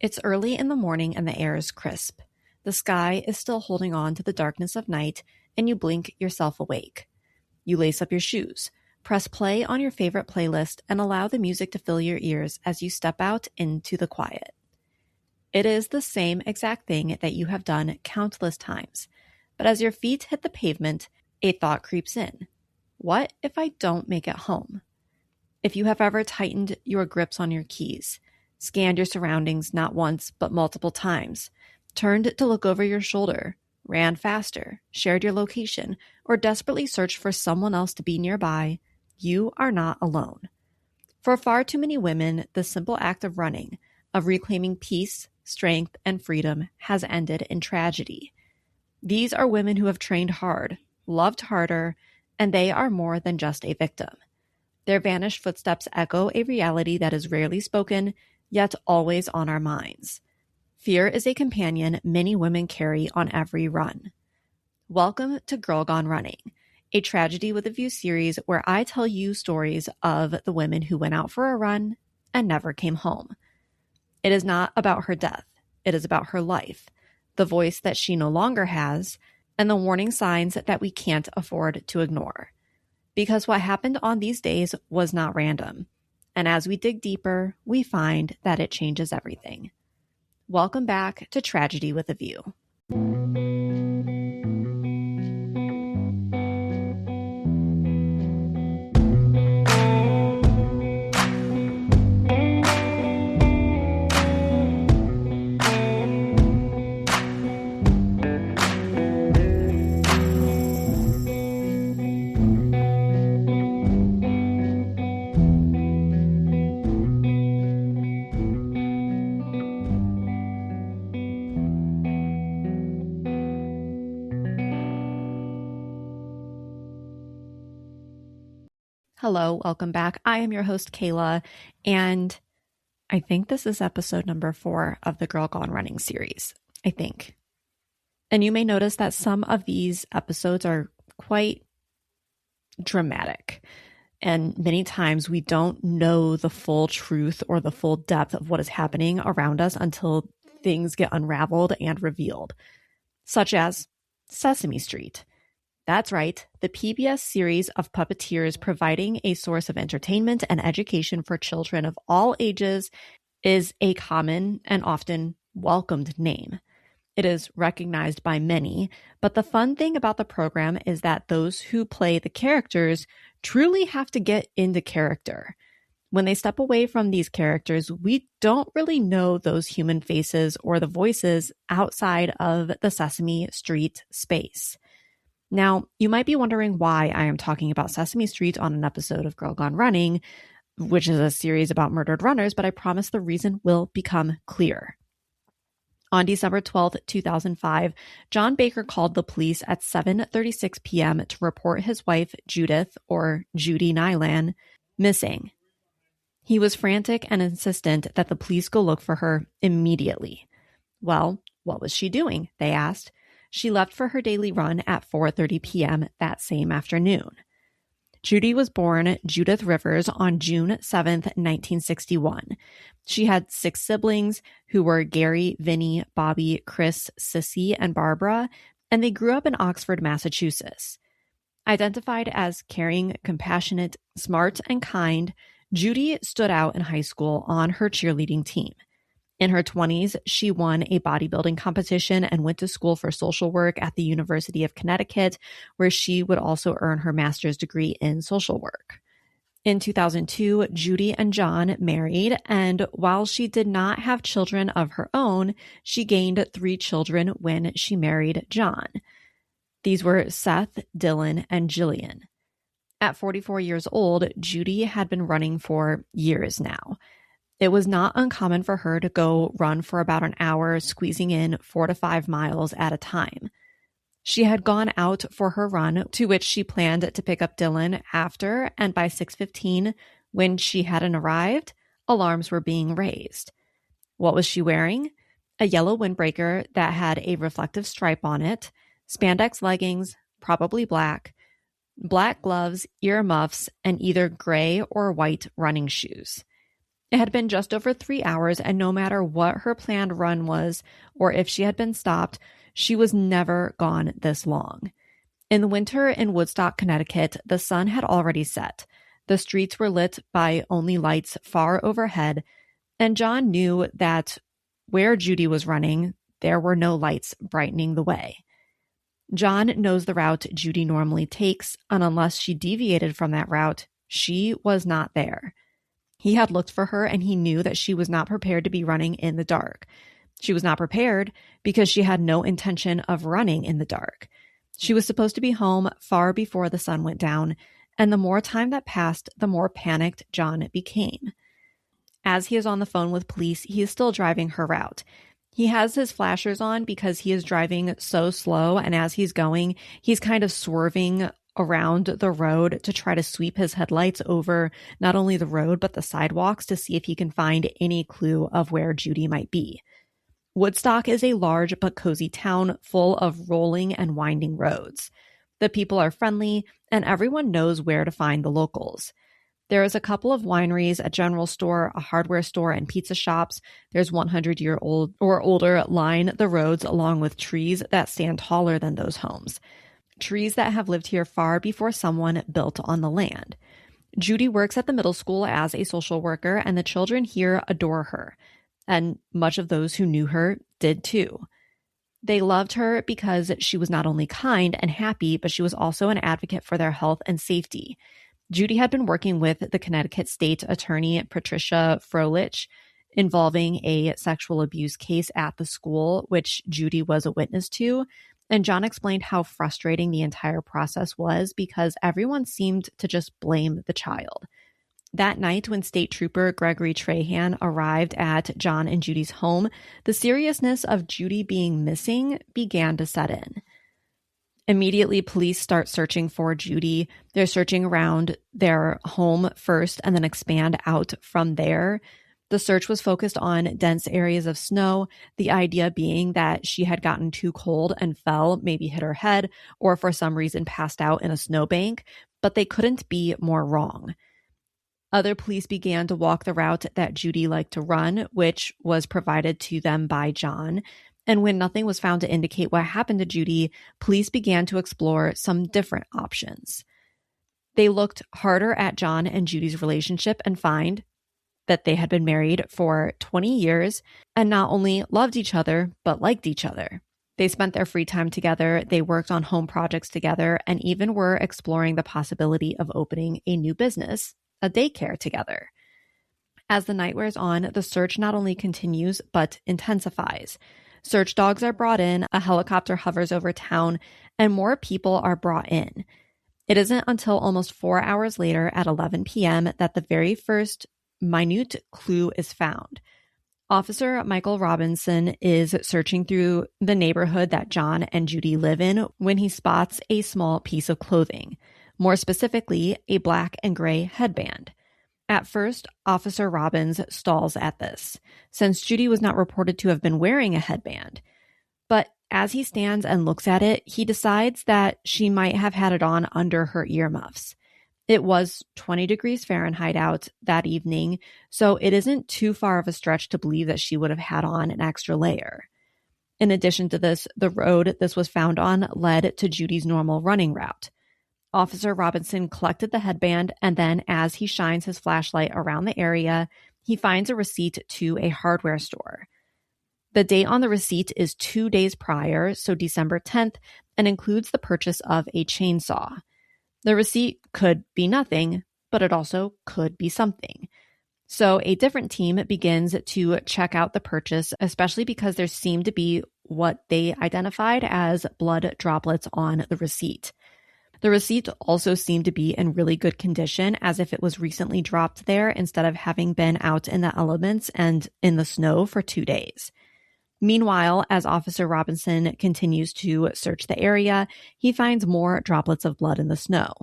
It's early in the morning and the air is crisp. The sky is still holding on to the darkness of night, and you blink yourself awake. You lace up your shoes, press play on your favorite playlist, and allow the music to fill your ears as you step out into the quiet. It is the same exact thing that you have done countless times, but as your feet hit the pavement, a thought creeps in. What if I don't make it home? If you have ever tightened your grips on your keys, scanned your surroundings not once but multiple times, turned to look over your shoulder, ran faster, shared your location, or desperately searched for someone else to be nearby, you are not alone. For far too many women, the simple act of running, of reclaiming peace, strength, and freedom has ended in tragedy. These are women who have trained hard, loved harder, and they are more than just a victim. Their vanished footsteps echo a reality that is rarely spoken, yet always on our minds. Fear is a companion many women carry on every run. Welcome to Girl Gone Running, a Tragedy with a View series where I tell you stories of the women who went out for a run and never came home. It is not about her death. It is about her life, the voice that she no longer has, and the warning signs that we can't afford to ignore. Because what happened on these days was not random. And as we dig deeper, we find that it changes everything. Welcome back to Tragedy with a View. Hello, welcome back. I am your host, Kayla, and I think this is episode number 4 of the Girl Gone Running series, I think. And you may notice that some of these episodes are quite dramatic, and many times we don't know the full truth or the full depth of what is happening around us until things get unraveled and revealed, such as Sesame Street. That's right, the PBS series of puppeteers providing a source of entertainment and education for children of all ages is a common and often welcomed name. It is recognized by many, but the fun thing about the program is that those who play the characters truly have to get into character. When they step away from these characters, we don't really know those human faces or the voices outside of the Sesame Street space. Now, you might be wondering why I am talking about Sesame Street on an episode of Girl Gone Running, which is a series about murdered runners, but I promise the reason will become clear. On December 12, 2005, John Baker called the police at 7:36 p.m. to report his wife, Judith, or Judy Nilan, missing. He was frantic and insistent that the police go look for her immediately. Well, what was she doing? They asked. She left for her daily run at 4:30 p.m. that same afternoon. Judy was born Judith Rivers on June 7, 1961. She had 6 siblings who were Gary, Vinny, Bobby, Chris, Sissy, and Barbara, and they grew up in Oxford, Massachusetts. Identified as caring, compassionate, smart, and kind, Judy stood out in high school on her cheerleading team. In her 20s, she won a bodybuilding competition and went to school for social work at the University of Connecticut, where she would also earn her master's degree in social work. In 2002, Judy and John married, and while she did not have children of her own, she gained 3 children when she married John. These were Seth, Dylan, and Jillian. At 44 years old, Judy had been running for years now. It was not uncommon for her to go run for about an hour, squeezing in 4 to 5 miles at a time. She had gone out for her run, to which she planned to pick up Dylan after, and by 6:15, when she hadn't arrived, alarms were being raised. What was she wearing? A yellow windbreaker that had a reflective stripe on it, spandex leggings, probably black gloves, ear muffs, and either gray or white running shoes. It had been just over 3 hours, and no matter what her planned run was or if she had been stopped, she was never gone this long. In the winter in Woodstock, Connecticut, the sun had already set. The streets were lit by only lights far overhead, and John knew that where Judy was running, there were no lights brightening the way. John knows the route Judy normally takes, and unless she deviated from that route, she was not there. He had looked for her, and he knew that she was not prepared to be running in the dark. She was not prepared because she had no intention of running in the dark. She was supposed to be home far before the sun went down, and the more time that passed, the more panicked John became. As he is on the phone with police, he is still driving her route. He has his flashers on because he is driving so slow, and as he's going, he's kind of swerving around the road to try to sweep his headlights over not only the road but the sidewalks to see if he can find any clue of where Judy might be. Woodstock is a large but cozy town full of rolling and winding roads. The people are friendly, and everyone knows where to find the locals. There is a couple of wineries, a general store, a hardware store, and pizza shops. There's 100-year-old or older line the roads along with trees that stand taller than those homes. Trees that have lived here far before someone built on the land. Judy works at the middle school as a social worker, and the children here adore her. And much of those who knew her did too. They loved her because she was not only kind and happy, but she was also an advocate for their health and safety. Judy had been working with the Connecticut State Attorney Patricia Froelich involving a sexual abuse case at the school, which Judy was a witness to. And John explained how frustrating the entire process was because everyone seemed to just blame the child. That night, when State Trooper Gregory Trahan arrived at John and Judy's home, the seriousness of Judy being missing began to set in. Immediately, police start searching for Judy. They're searching around their home first and then expand out from there. The search was focused on dense areas of snow, the idea being that she had gotten too cold and fell, maybe hit her head, or for some reason passed out in a snowbank, but they couldn't be more wrong. Other police began to walk the route that Judy liked to run, which was provided to them by John. And when nothing was found to indicate what happened to Judy, police began to explore some different options. They looked harder at John and Judy's relationship and find that they had been married for 20 years and not only loved each other, but liked each other. They spent their free time together, they worked on home projects together, and even were exploring the possibility of opening a new business, a daycare together. As the night wears on, the search not only continues, but intensifies. Search dogs are brought in, a helicopter hovers over town, and more people are brought in. It isn't until almost 4 hours later at 11 p.m. that the very first minute clue is found. Officer Michael Robinson is searching through the neighborhood that John and Judy live in when he spots a small piece of clothing, more specifically, a black and gray headband. At first, Officer Robbins stalls at this, since Judy was not reported to have been wearing a headband. But as he stands and looks at it, he decides that she might have had it on under her earmuffs. It was 20 degrees Fahrenheit out that evening, so it isn't too far of a stretch to believe that she would have had on an extra layer. In addition to this, the road this was found on led to Judy's normal running route. Officer Robinson collected the headband, and then as he shines his flashlight around the area, he finds a receipt to a hardware store. The date on the receipt is 2 days prior, so December 10th, and includes the purchase of a chainsaw. The receipt could be nothing, but it also could be something. So a different team begins to check out the purchase, especially because there seemed to be what they identified as blood droplets on the receipt. The receipt also seemed to be in really good condition, as if it was recently dropped there instead of having been out in the elements and in the snow for 2 days. Meanwhile, as Officer Robinson continues to search the area, he finds more droplets of blood in the snow.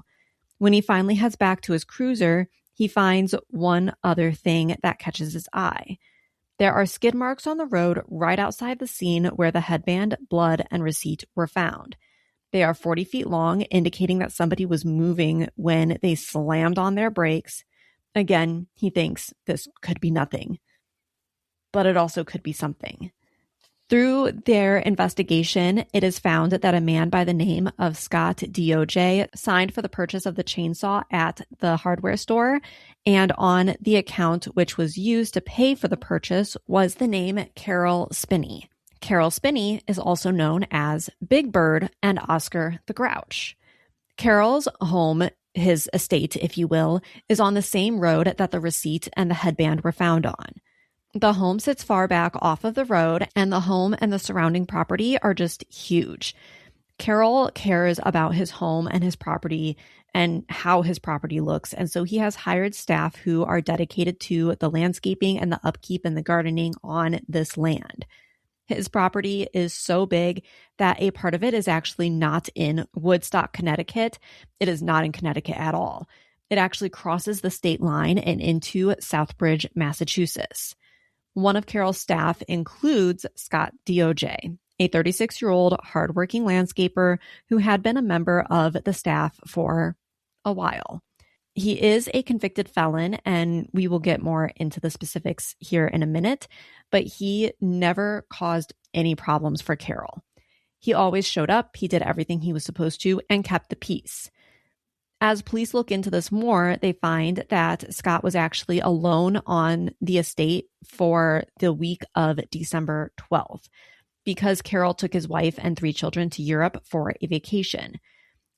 When he finally heads back to his cruiser, he finds one other thing that catches his eye. There are skid marks on the road right outside the scene where the headband, blood, and receipt were found. They are 40 feet long, indicating that somebody was moving when they slammed on their brakes, Again, he thinks this could be nothing, but it also could be something. Through their investigation, it is found that a man by the name of Scott DOJ signed for the purchase of the chainsaw at the hardware store, and on the account which was used to pay for the purchase was the name Carol Spinney. Carol Spinney is also known as Big Bird and Oscar the Grouch. Carol's home, his estate, if you will, is on the same road that the receipt and the headband were found on. The home sits far back off of the road, and the home and the surrounding property are just huge. Carol cares about his home and his property and how his property looks, and so he has hired staff who are dedicated to the landscaping and the upkeep and the gardening on this land. His property is so big that a part of it is actually not in Woodstock, Connecticut. It is not in Connecticut at all. It actually crosses the state line and into Southbridge, Massachusetts. One of Carol's staff includes Scott DOJ, a 36-year-old hardworking landscaper who had been a member of the staff for a while. He is a convicted felon, and we will get more into the specifics here in a minute, but he never caused any problems for Carol. He always showed up, he did everything he was supposed to, and kept the peace. As police look into this more, they find that Scott was actually alone on the estate for the week of December 12th because Carol took his wife and 3 children to Europe for a vacation.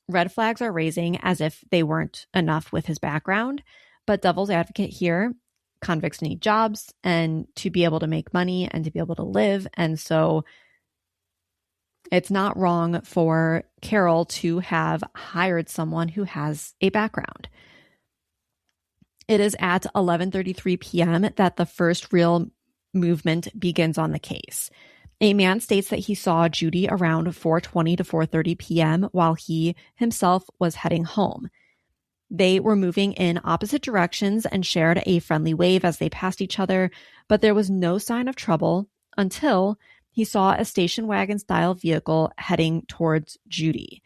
Red flags are raising as if they weren't enough with his background, but devil's advocate here, convicts need jobs and to be able to make money and to be able to live, and so it's not wrong for Carol to have hired someone who has a background. It is at 11:33 p.m. that the first real movement begins on the case. A man states that he saw Judy around 4:20 to 4:30 p.m. while he himself was heading home. They were moving in opposite directions and shared a friendly wave as they passed each other, but there was no sign of trouble until he saw a station wagon style vehicle heading towards Judy.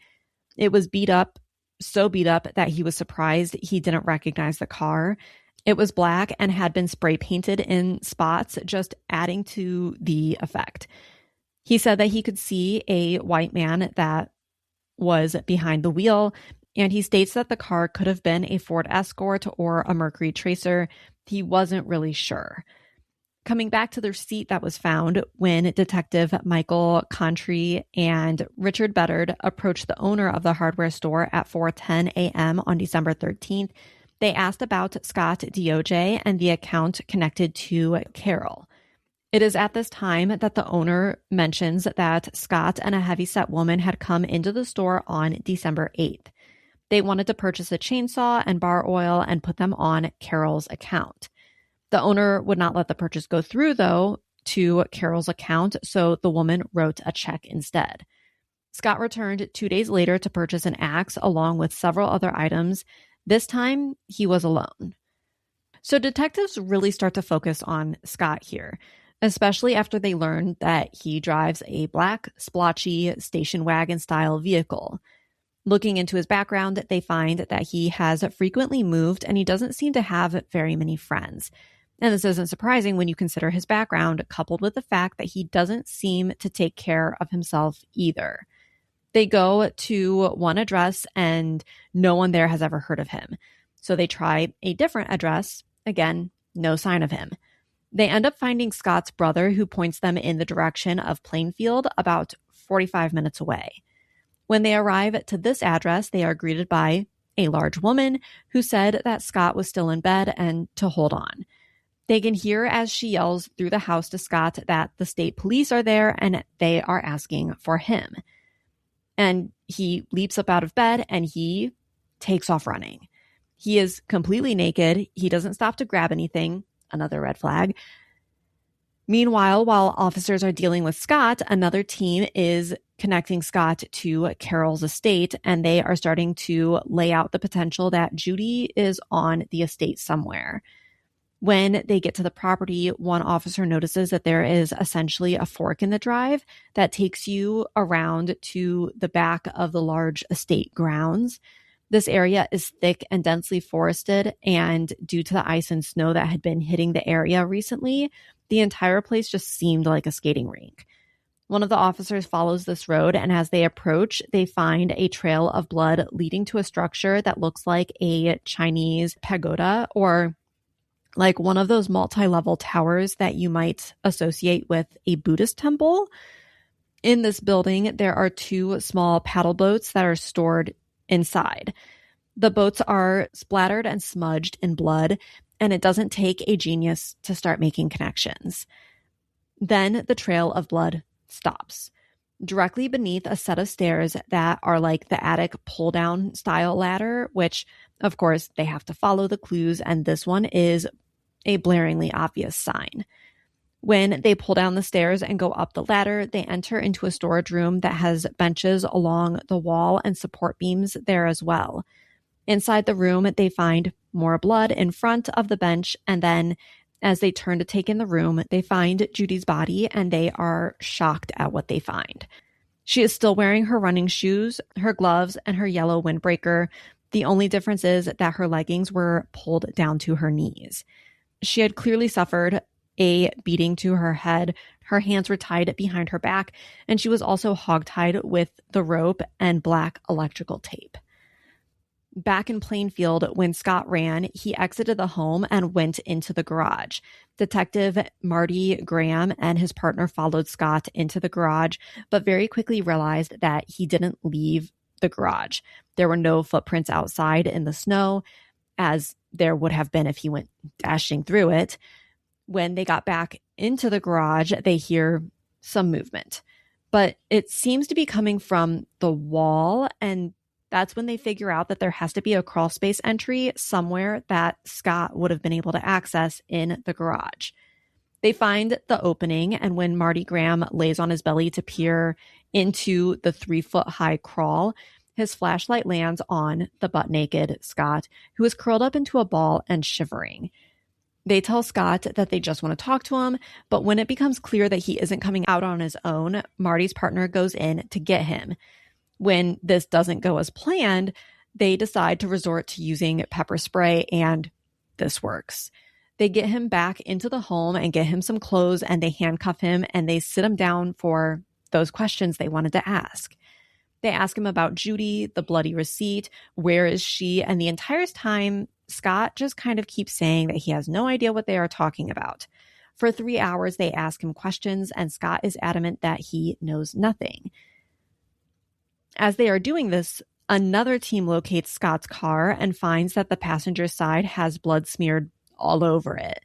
It was beat up, so beat up that he was surprised he didn't recognize the car. It was black and had been spray painted in spots, just adding to the effect. He said that he could see a white man that was behind the wheel, and he states that the car could have been a Ford Escort or a Mercury Tracer. He wasn't really sure. Coming back to the receipt that was found when Detective Michael Contry and Richard Beddard approached the owner of the hardware store at 4:10 a.m. on December 13th, they asked about Scott DOJ and the account connected to Carol. It is at this time that the owner mentions that Scott and a heavyset woman had come into the store on December 8th. They wanted to purchase a chainsaw and bar oil and put them on Carol's account. The owner would not let the purchase go through, though, to Carol's account, so the woman wrote a check instead. Scott returned 2 days later to purchase an axe along with several other items. This time, he was alone. So detectives really start to focus on Scott here, especially after they learn that he drives a black, splotchy station wagon-style vehicle. Looking into his background, they find that he has frequently moved and he doesn't seem to have very many friends. And this isn't surprising when you consider his background, coupled with the fact that he doesn't seem to take care of himself either. They go to one address and no one there has ever heard of him. So they try a different address. Again, no sign of him. They end up finding Scott's brother, who points them in the direction of Plainfield, about 45 minutes away. When they arrive to this address, they are greeted by a large woman who said that Scott was still in bed and to hold on. They can hear as she yells through the house to Scott that the state police are there and they are asking for him. And he leaps up out of bed and he takes off running. He is completely naked. He doesn't stop to grab anything. Another red flag. Meanwhile, while officers are dealing with Scott, another team is connecting Scott to Carol's estate, and they are starting to lay out the potential that Judy is on the estate somewhere. When they get to the property, one officer notices that there is essentially a fork in the drive that takes you around to the back of the large estate grounds. This area is thick and densely forested, and due to the ice and snow that had been hitting the area recently, the entire place just seemed like a skating rink. One of the officers follows this road, and as they approach, they find a trail of blood leading to a structure that looks like a Chinese pagoda, or like one of those multi-level towers that you might associate with a Buddhist temple. In this building, there are 2 small paddle boats that are stored inside. The boats are splattered and smudged in blood, and it doesn't take a genius to start making connections. Then the trail of blood stops directly beneath a set of stairs that are like the attic pull-down style ladder, which, of course, they have to follow the clues, and this one is a blaringly obvious sign. When they pull down the stairs and go up the ladder, they enter into a storage room that has benches along the wall and support beams there as well. Inside the room, they find more blood in front of the bench, and then as they turn to take in the room, they find Judy's body, and they are shocked at what they find. She is still wearing her running shoes, her gloves, and her yellow windbreaker. The only difference is that her leggings were pulled down to her knees. She had clearly suffered a beating to her head. Her hands were tied behind her back, and she was also hogtied with the rope and black electrical tape. Back in Plainfield, when Scott ran, he exited the home and went into the garage. Detective Marty Graham and his partner followed Scott into the garage, but very quickly realized that he didn't leave the garage. There were no footprints outside in the snow, as there would have been if he went dashing through it. When they got back into the garage, they hear some movement, but it seems to be coming from the wall, and that's when they figure out that there has to be a crawl space entry somewhere that Scott would have been able to access in the garage. They find the opening, and when Marty Graham lays on his belly to peer into the 3-foot-high crawl, his flashlight lands on the butt-naked Scott, who is curled up into a ball and shivering. They tell Scott that they just want to talk to him, but when it becomes clear that he isn't coming out on his own, Marty's partner goes in to get him. When this doesn't go as planned, they decide to resort to using pepper spray, and this works. They get him back into the home and get him some clothes, and they handcuff him, and they sit him down for those questions they wanted to ask. They ask him about Judy, the bloody receipt, where is she, and the entire time, Scott just kind of keeps saying that he has no idea what they are talking about. For 3 hours, they ask him questions, and Scott is adamant that he knows nothing. As they are doing this, another team locates Scott's car and finds that the passenger side has blood smeared all over it.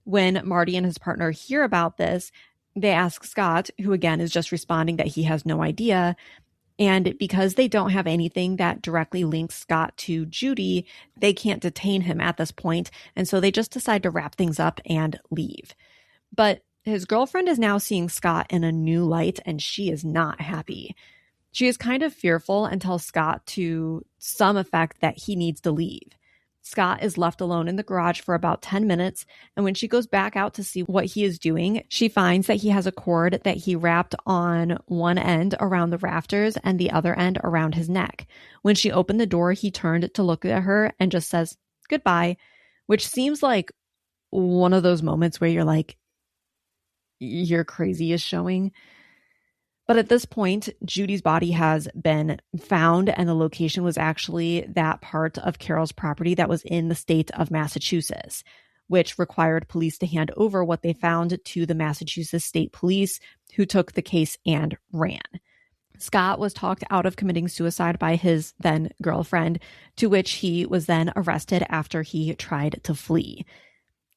When Marty and his partner hear about this, they ask Scott, who again is just responding that he has no idea. And because they don't have anything that directly links Scott to Judy, they can't detain him at this point. And so they just decide to wrap things up and leave. But his girlfriend is now seeing Scott in a new light, and she is not happy. She is kind of fearful and tells Scott to some effect that he needs to leave. Scott is left alone in the garage for about 10 minutes, and when she goes back out to see what he is doing, she finds that he has a cord that he wrapped on one end around the rafters and the other end around his neck. When she opened the door, he turned to look at her and just says, "Goodbye," which seems like one of those moments where you're like, your crazy is showing. But at this point, Judy's body has been found, and the location was actually that part of Carol's property that was in the state of Massachusetts, which required police to hand over what they found to the Massachusetts State Police, who took the case and ran. Scott was talked out of committing suicide by his then girlfriend, to which he was then arrested after he tried to flee.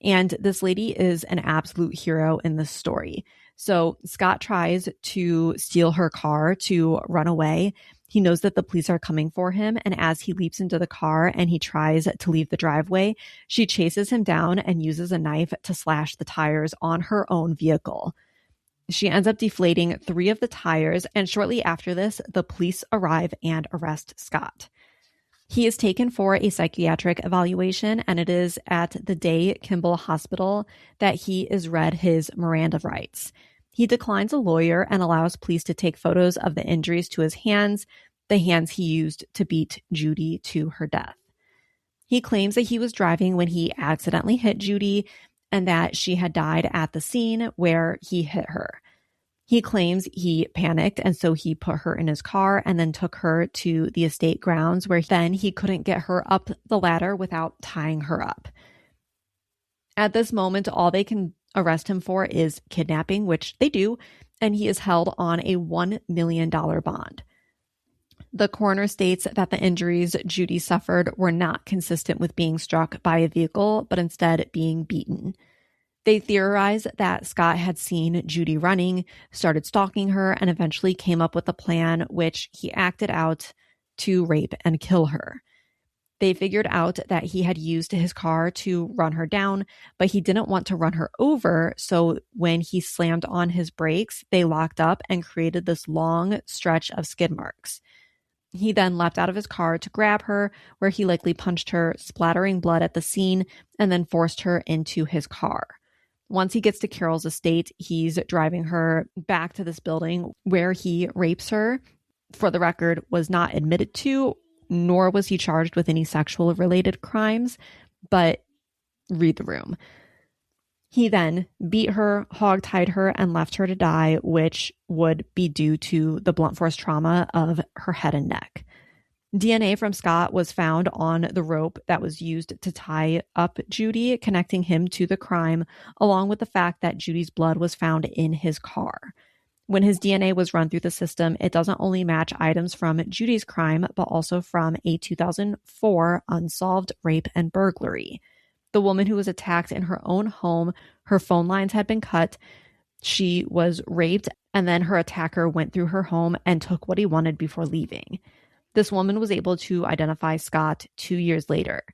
And this lady is an absolute hero in this story. So Scott tries to steal her car to run away. He knows that the police are coming for him, and as he leaps into the car and he tries to leave the driveway, she chases him down and uses a knife to slash the tires on her own vehicle. She ends up deflating 3 of the tires, and shortly after this, the police arrive and arrest Scott. He is taken for a psychiatric evaluation, and it is at the Day Kimball Hospital that he is read his Miranda rights. He declines a lawyer and allows police to take photos of the injuries to his hands, the hands he used to beat Judy to her death. He claims that he was driving when he accidentally hit Judy and that she had died at the scene where he hit her. He claims he panicked, and so he put her in his car and then took her to the estate grounds, where then he couldn't get her up the ladder without tying her up. At this moment, all they can arrest him for is kidnapping, which they do, and he is held on a $1 million bond. The coroner states that the injuries Judy suffered were not consistent with being struck by a vehicle, but instead being beaten. They theorize that Scott had seen Judy running, started stalking her, and eventually came up with a plan which he acted out to rape and kill her. They figured out that he had used his car to run her down, but he didn't want to run her over, so when he slammed on his brakes, they locked up and created this long stretch of skid marks. He then leapt out of his car to grab her, where he likely punched her, splattering blood at the scene, and then forced her into his car. Once he gets to Carol's estate, he's driving her back to this building where he rapes her. For the record, was not admitted to, nor was he charged with any sexual related crimes, but read the room. He then beat her, hogtied her, and left her to die, which would be due to the blunt force trauma of her head and neck. DNA from Scott was found on the rope that was used to tie up Judy, connecting him to the crime, along with the fact that Judy's blood was found in his car. When his DNA was run through the system, it doesn't only match items from Judy's crime, but also from a 2004 unsolved rape and burglary. The woman who was attacked in her own home, her phone lines had been cut, she was raped, and then her attacker went through her home and took what he wanted before leaving. This woman was able to identify Scott 2 years later.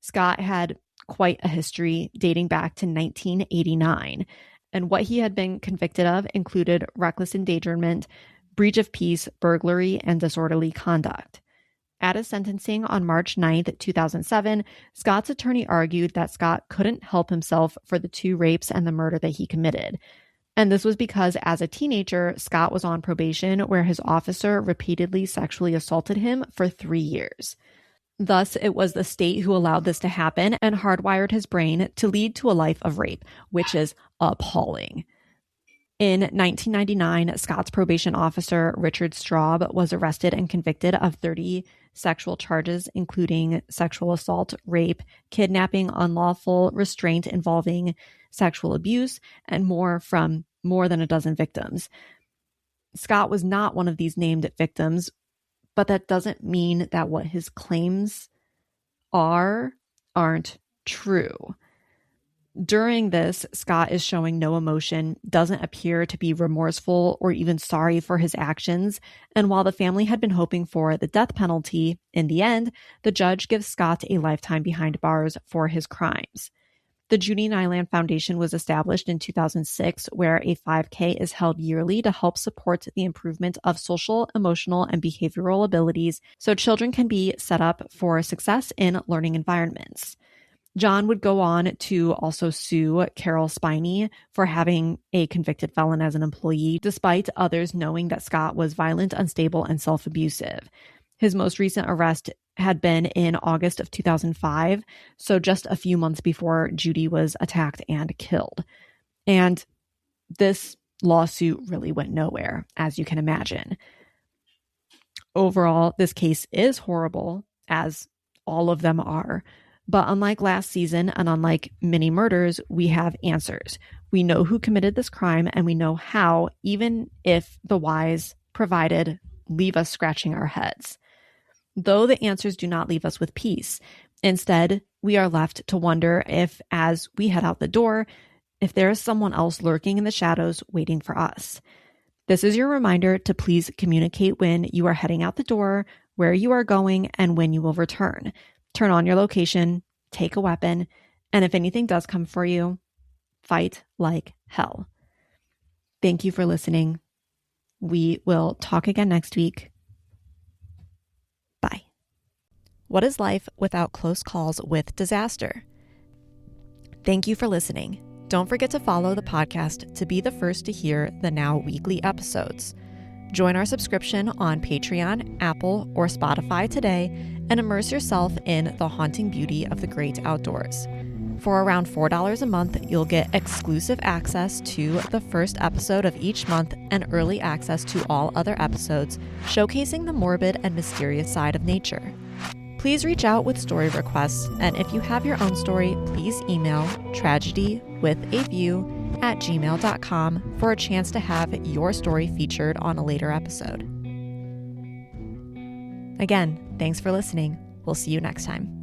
Scott had quite a history dating back to 1989, and what he had been convicted of included reckless endangerment, breach of peace, burglary, and disorderly conduct. At his sentencing on March 9th, 2007, Scott's attorney argued that Scott couldn't help himself for the 2 rapes and the murder that he committed. And this was because as a teenager, Scott was on probation where his officer repeatedly sexually assaulted him for 3 years. Thus, it was the state who allowed this to happen and hardwired his brain to lead to a life of rape, which is appalling. In 1999, Scott's probation officer, Richard Straub, was arrested and convicted of 30 sexual charges, including sexual assault, rape, kidnapping, unlawful restraint involving sexual abuse, and more from more than a dozen victims. Scott was not one of these named victims, but that doesn't mean that what his claims aren't true. During this, Scott is showing no emotion, doesn't appear to be remorseful or even sorry for his actions, and while the family had been hoping for the death penalty, in the end, the judge gives Scott a lifetime behind bars for his crimes. The Judy Nilan Foundation was established in 2006, where a 5K is held yearly to help support the improvement of social, emotional, and behavioral abilities so children can be set up for success in learning environments. John would go on to also sue Carol Spiney for having a convicted felon as an employee, despite others knowing that Scott was violent, unstable, and self-abusive. His most recent arrest had been in August of 2005, so just a few months before Judy was attacked and killed. And this lawsuit really went nowhere, as you can imagine. Overall, this case is horrible, as all of them are. But unlike last season and unlike many murders, we have answers. We know who committed this crime and we know how, even if the whys provided leave us scratching our heads. Though the answers do not leave us with peace. Instead, we are left to wonder if, as we head out the door, if there is someone else lurking in the shadows waiting for us. This is your reminder to please communicate when you are heading out the door, where you are going, and when you will return. Turn on your location, take a weapon, and if anything does come for you, fight like hell. Thank you for listening. We will talk again next week. Bye. What is life without close calls with disaster? Thank you for listening. Don't forget to follow the podcast to be the first to hear the now weekly episodes. Join our subscription on Patreon, Apple, or Spotify today and immerse yourself in the haunting beauty of the great outdoors. For around $4 a month, you'll get exclusive access to the first episode of each month and early access to all other episodes, showcasing the morbid and mysterious side of nature. Please reach out with story requests, and if you have your own story, please email tragedywithaview@gmail.com for a chance to have your story featured on a later episode. Again, thanks for listening. We'll see you next time.